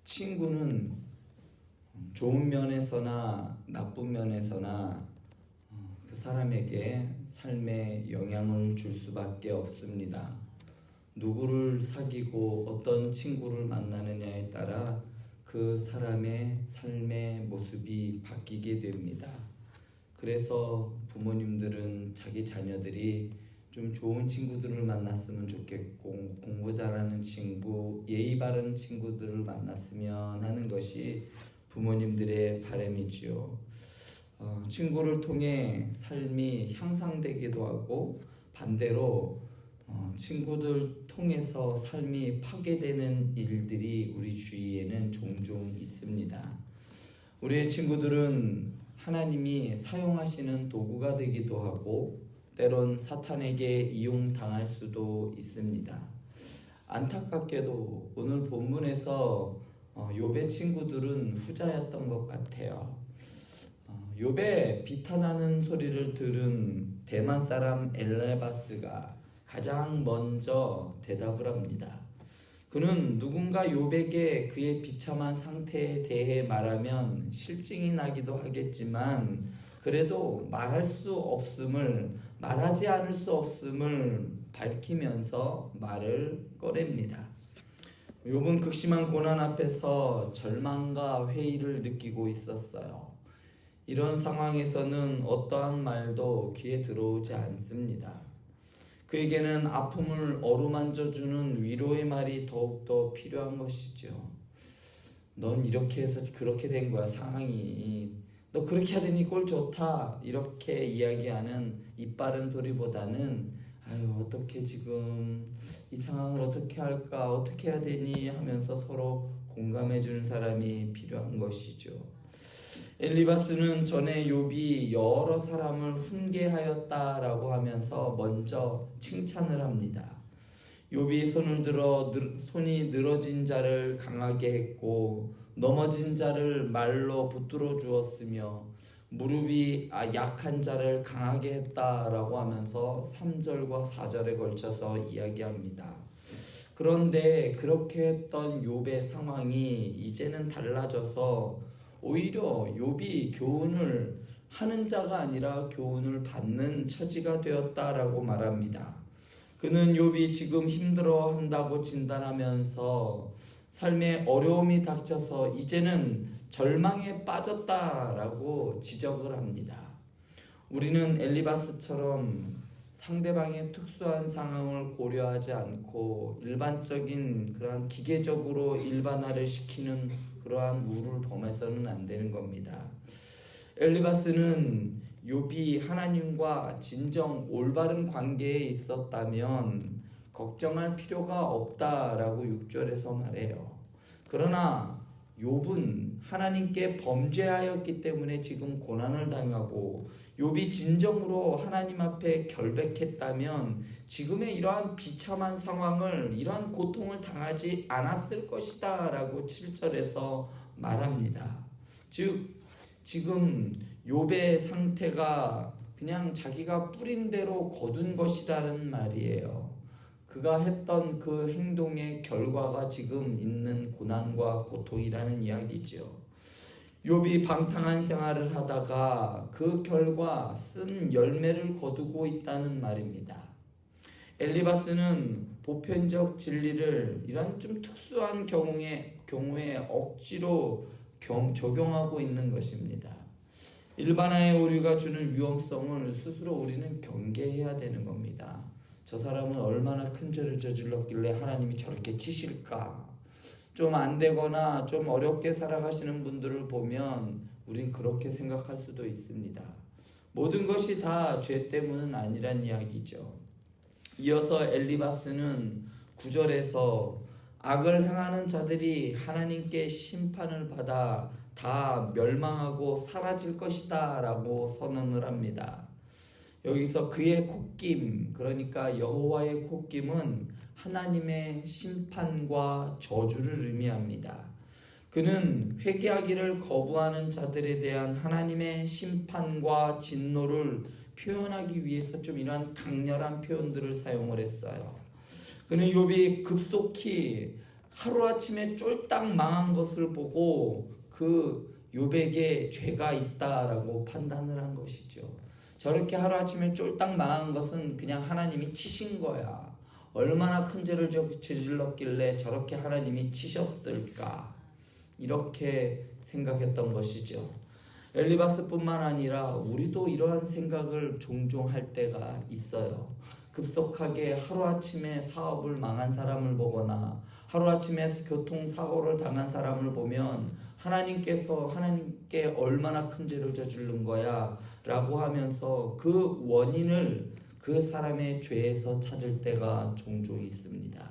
친구는 좋은 면에서나 나쁜 면에서나 그 사람에게 삶에 영향을 줄 수밖에 없습니다. 누구를 사귀고 어떤 친구를 만나느냐에 따라 그 사람의 삶의 모습이 바뀌게 됩니다. 그래서 부모님들은 자기 자녀들이 좀 좋은 친구들을 만났으면 좋겠고, 공부 잘하는 친구, 예의 바른 친구들을 만났으면 하는 것이 부모님들의 바람이지요. 친구를 통해 삶이 향상되기도 하고, 반대로 친구들 통해서 삶이 파괴되는 일들이 우리 주위에는 종종 있습니다. 우리의 친구들은 하나님이 사용하시는 도구가 되기도 하고, 때론 사탄에게 이용당할 수도 있습니다. 안타깝게도 오늘 본문에서 욥의 친구들은 후자였던 것 같아요. 욥의 비탄하는 소리를 들은 대만 사람 엘레바스가 가장 먼저 대답을 합니다. 그는 누군가 욥에게 그의 비참한 상태에 대해 말하면 실증이 나기도 하겠지만, 그래도 말하지 않을 수 없음을 밝히면서 말을 꺼냅니다. 욥은 극심한 고난 앞에서 절망과 회의를 느끼고 있었어요. 이런 상황에서는 어떠한 말도 귀에 들어오지 않습니다. 그에게는 아픔을 어루만져주는 위로의 말이 더욱더 필요한 것이죠. 넌 이렇게 해서 그렇게 된 거야, 상황이. 너 그렇게 하더니 꼴 좋다, 이렇게 이야기하는 이빠른 소리보다는 아유, 어떻게 지금 이 상황을 어떻게 할까, 어떻게 해야 되니 하면서 서로 공감해 주는 사람이 필요한 것이죠. 엘리바스는 전에 욥이 여러 사람을 훈계하였다라고 하면서 먼저 칭찬을 합니다. 욥이 손이 늘어진 자를 강하게 했고, 넘어진 자를 말로 붙들어 주었으며, 무릎이 약한 자를 강하게 했다라고 하면서 3절과 4절에 걸쳐서 이야기합니다. 그런데 그렇게 했던 욥의 상황이 이제는 달라져서 오히려 욥이 교훈을 하는 자가 아니라 교훈을 받는 처지가 되었다라고 말합니다. 그는 욥이 지금 힘들어한다고 진단하면서 삶에 어려움이 닥쳐서 이제는 절망에 빠졌다라고 지적을 합니다. 우리는 엘리바스처럼 상대방의 특수한 상황을 고려하지 않고 일반적인 그러한 기계적으로 일반화를 시키는 그러한 우를 범해서는 안 되는 겁니다. 엘리바스는 욥이 하나님과 진정 올바른 관계에 있었다면 걱정할 필요가 없다라고 6절에서 말해요. 그러나 욥은 하나님께 범죄하였기 때문에 지금 고난을 당하고, 욥이 진정으로 하나님 앞에 결백했다면 지금의 이러한 비참한 상황을, 이러한 고통을 당하지 않았을 것이다 라고 7절에서 말합니다. 즉 지금 욥의 상태가 그냥 자기가 뿌린 대로 거둔 것이라는 말이에요. 그가 했던 그 행동의 결과가 지금 있는 고난과 고통이라는 이야기죠. 욥이 방탕한 생활을 하다가 그 결과 쓴 열매를 거두고 있다는 말입니다. 엘리바스는 보편적 진리를 이런 좀 특수한 경우에 억지로 적용하고 있는 것입니다. 일반화의 오류가 주는 위험성을 스스로 우리는 경계해야 되는 겁니다. 저 사람은 얼마나 큰 죄를 저질렀길래 하나님이 저렇게 치실까? 좀 안 되거나 좀 어렵게 살아가시는 분들을 보면 우린 그렇게 생각할 수도 있습니다. 모든 것이 다 죄 때문은 아니란 이야기죠. 이어서 엘리바스는 9절에서 악을 행하는 자들이 하나님께 심판을 받아 다 멸망하고 사라질 것이다 라고 선언을 합니다. 여기서 그의 콧김, 그러니까 여호와의 콧김은 하나님의 심판과 저주를 의미합니다. 그는 회개하기를 거부하는 자들에 대한 하나님의 심판과 진노를 표현하기 위해서 좀 이러한 강렬한 표현들을 사용을 했어요. 그는 욥이 급속히 하루아침에 쫄딱 망한 것을 보고 그 욥에게 죄가 있다라고 판단을 한 것이죠. 저렇게 하루아침에 쫄딱 망한 것은 그냥 하나님이 치신 거야. 얼마나 큰 죄를 저질렀길래 저렇게 하나님이 치셨을까? 이렇게 생각했던 것이죠. 엘리바스뿐만 아니라 우리도 이러한 생각을 종종 할 때가 있어요. 급속하게 하루아침에 사업을 망한 사람을 보거나 하루아침에 교통사고를 당한 사람을 보면 하나님께 얼마나 큰 죄를 저지른 거야 라고 하면서 그 원인을 그 사람의 죄에서 찾을 때가 종종 있습니다.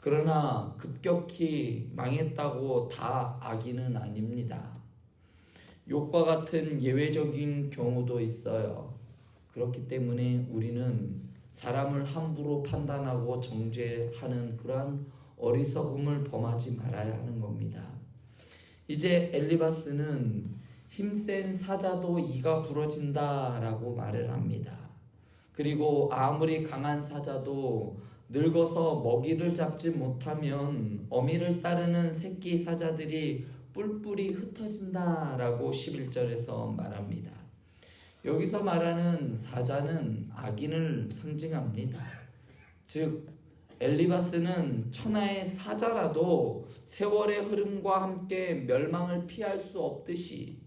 그러나 급격히 망했다고 다 악인은 아닙니다. 욥과 같은 예외적인 경우도 있어요. 그렇기 때문에 우리는 사람을 함부로 판단하고 정죄하는 그러한 어리석음을 범하지 말아야 하는 겁니다. 이제 엘리바스는 힘센 사자도 이가 부러진다라고 말을 합니다. 그리고 아무리 강한 사자도 늙어서 먹이를 잡지 못하면 어미를 따르는 새끼 사자들이 뿔뿔이 흩어진다라고 11절에서 말합니다. 여기서 말하는 사자는 악인을 상징합니다. 즉 엘리바스는 천하의 사자라도 세월의 흐름과 함께 멸망을 피할 수 없듯이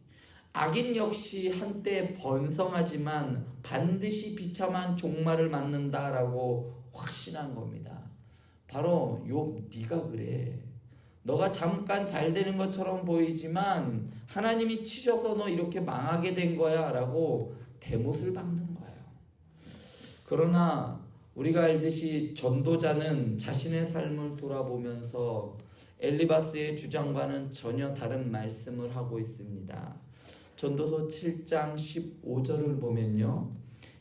악인 역시 한때 번성하지만 반드시 비참한 종말을 맞는다라고 확신한 겁니다. 바로 욥, 네가 그래. 너가 잠깐 잘 되는 것처럼 보이지만 하나님이 치셔서 너 이렇게 망하게 된 거야 라고 대못을 박는 거예요. 그러나 우리가 알듯이 전도자는 자신의 삶을 돌아보면서 엘리바스의 주장과는 전혀 다른 말씀을 하고 있습니다. 전도서 7장 15절을 보면요,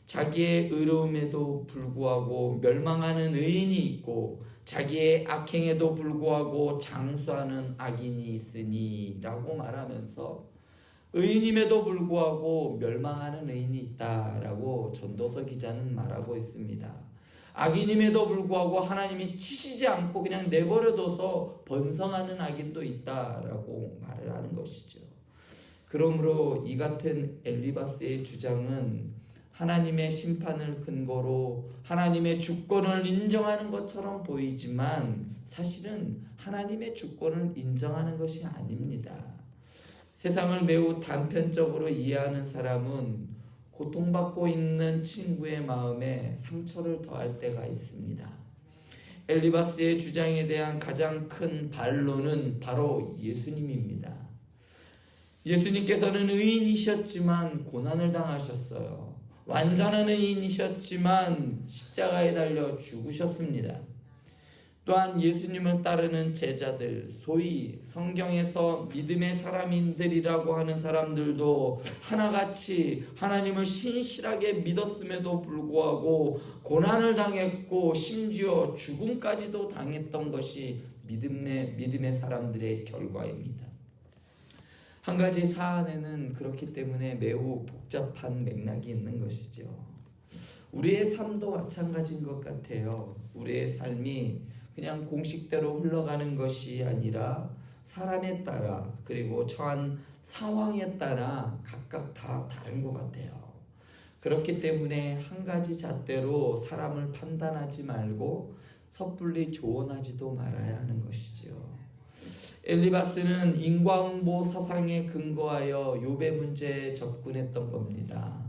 자기의 의로움에도 불구하고 멸망하는 의인이 있고 자기의 악행에도 불구하고 장수하는 악인이 있으니 라고 말하면서 의인임에도 불구하고 멸망하는 의인이 있다라고 전도서 기자는 말하고 있습니다. 악인임에도 불구하고 하나님이 치시지 않고 그냥 내버려둬서 번성하는 악인도 있다라고 말을 하는 것이죠. 그러므로 이 같은 엘리바스의 주장은 하나님의 심판을 근거로 하나님의 주권을 인정하는 것처럼 보이지만 사실은 하나님의 주권을 인정하는 것이 아닙니다. 세상을 매우 단편적으로 이해하는 사람은 고통받고 있는 친구의 마음에 상처를 더할 때가 있습니다. 엘리바스의 주장에 대한 가장 큰 반론은 바로 예수님입니다. 예수님께서는 의인이셨지만 고난을 당하셨어요. 완전한 의인이셨지만 십자가에 달려 죽으셨습니다. 또한 예수님을 따르는 제자들, 소위 성경에서 믿음의 사람인들이라고 하는 사람들도 하나같이 하나님을 신실하게 믿었음에도 불구하고 고난을 당했고 심지어 죽음까지도 당했던 것이 믿음의 사람들의 결과입니다. 한 가지 사안에는 그렇기 때문에 매우 복잡한 맥락이 있는 것이죠. 우리의 삶도 마찬가지인 것 같아요. 우리의 삶이 그냥 공식대로 흘러가는 것이 아니라 사람에 따라 그리고 처한 상황에 따라 각각 다 다른 것 같아요. 그렇기 때문에 한 가지 잣대로 사람을 판단하지 말고 섣불리 조언하지도 말아야 하는 것이죠. 엘리바스는 인과응보 사상에 근거하여 욥의 문제에 접근했던 겁니다.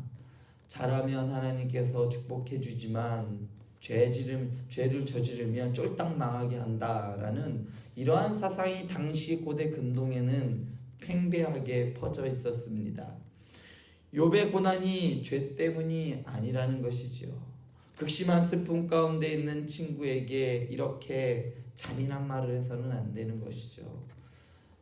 잘하면 하나님께서 축복해 주지만 죄를 저지르면 쫄딱 망하게 한다라는 이러한 사상이 당시 고대 근동에는 팽배하게 퍼져 있었습니다. 욥의 고난이 죄 때문이 아니라는 것이죠. 극심한 슬픔 가운데 있는 친구에게 이렇게 잔인한 말을 해서는 안 되는 것이죠.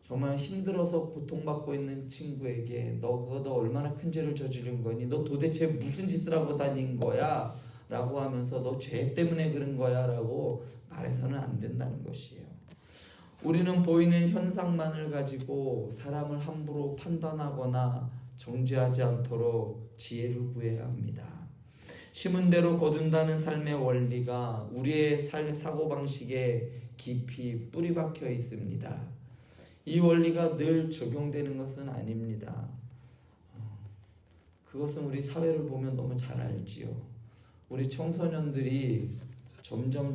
정말 힘들어서 고통받고 있는 친구에게 너가 얼마나 큰 죄를 저지른 거니? 너 도대체 무슨 짓을 하고 다닌 거야? 라고 하면서 너 죄 때문에 그런 거야 라고 말해서는 안 된다는 것이에요. 우리는 보이는 현상만을 가지고 사람을 함부로 판단하거나 정죄하지 않도록 지혜를 구해야 합니다. 심은 대로 거둔다는 삶의 원리가 우리의 삶의 사고방식에 깊이 뿌리 박혀 있습니다. 이 원리가 늘 적용되는 것은 아닙니다. 그것은 우리 사회를 보면 너무 잘 알지요. 우리 청소년들이 점점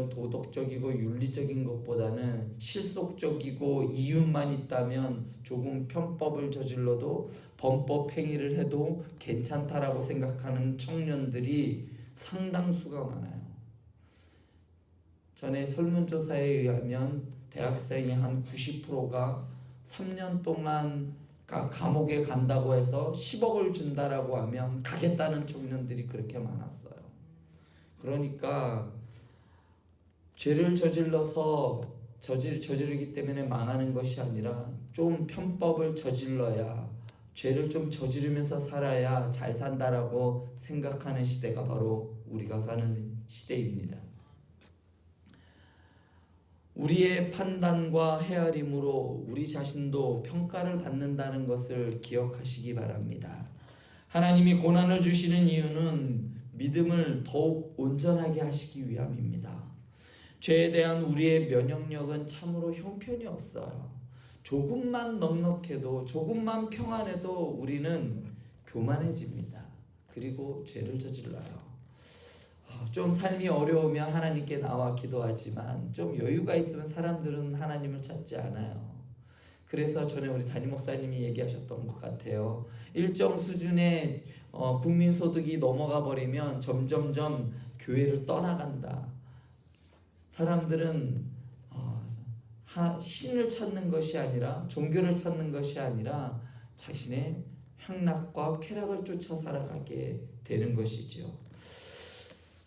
도덕적이고 윤리적인 것보다는 실속적이고 이윤만 있다면 조금 편법을 저질러도 범법 행위를 해도 괜찮다라고 생각하는 청년들이 상당수가 많아요. 전에 설문조사에 의하면 대학생의 한 90%가 3년 동안 감옥에 간다고 해서 10억을 준다라고 하면 가겠다는 청년들이 그렇게 많았어요. 그러니까 죄를 저질러서 저지르기 때문에 망하는 것이 아니라 좀 편법을 저질러야, 죄를 좀 저지르면서 살아야 잘 산다라고 생각하는 시대가 바로 우리가 사는 시대입니다. 우리의 판단과 헤아림으로 우리 자신도 평가를 받는다는 것을 기억하시기 바랍니다. 하나님이 고난을 주시는 이유는 믿음을 더욱 온전하게 하시기 위함입니다. 죄에 대한 우리의 면역력은 참으로 형편이 없어요. 조금만 넉넉해도, 조금만 평안해도 우리는 교만해집니다. 그리고 죄를 저질러요. 좀 삶이 어려우면 하나님께 나와 기도하지만 좀 여유가 있으면 사람들은 하나님을 찾지 않아요. 그래서 전에 우리 담임 목사님이 얘기하셨던 것 같아요. 일정 수준의 국민소득이 넘어가 버리면 점점점 교회를 떠나간다. 사람들은 신을 찾는 것이 아니라, 종교를 찾는 것이 아니라 자신의 향락과 쾌락을 쫓아 살아가게 되는 것이죠.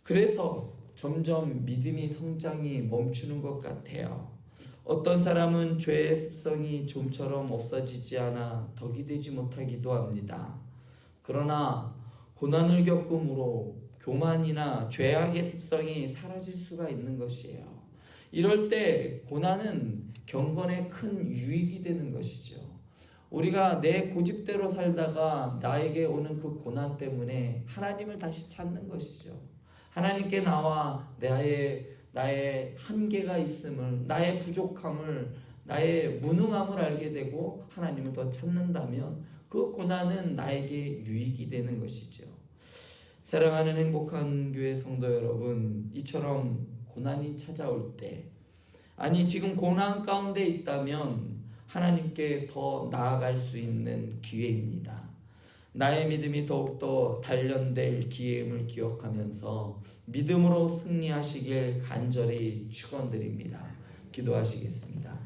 그래서 점점 믿음이 성장이 멈추는 것 같아요. 어떤 사람은 죄의 습성이 좀처럼 없어지지 않아 덕이 되지 못하기도 합니다. 그러나 고난을 겪음으로 교만이나 죄악의 습성이 사라질 수가 있는 것이에요. 이럴 때 고난은 경건에 큰 유익이 되는 것이죠. 우리가 내 고집대로 살다가 나에게 오는 그 고난 때문에 하나님을 다시 찾는 것이죠. 하나님께 나와 나의 한계가 있음을, 나의 부족함을, 나의 무능함을 알게 되고 하나님을 더 찾는다면 그 고난은 나에게 유익이 되는 것이죠. 사랑하는 행복한 교회 성도 여러분, 이처럼 고난이 찾아올 때, 아니 지금 고난 가운데 있다면 하나님께 더 나아갈 수 있는 기회입니다. 나의 믿음이 더욱더 단련될 기회임을 기억하면서 믿음으로 승리하시길 간절히 축원드립니다. 기도하시겠습니다.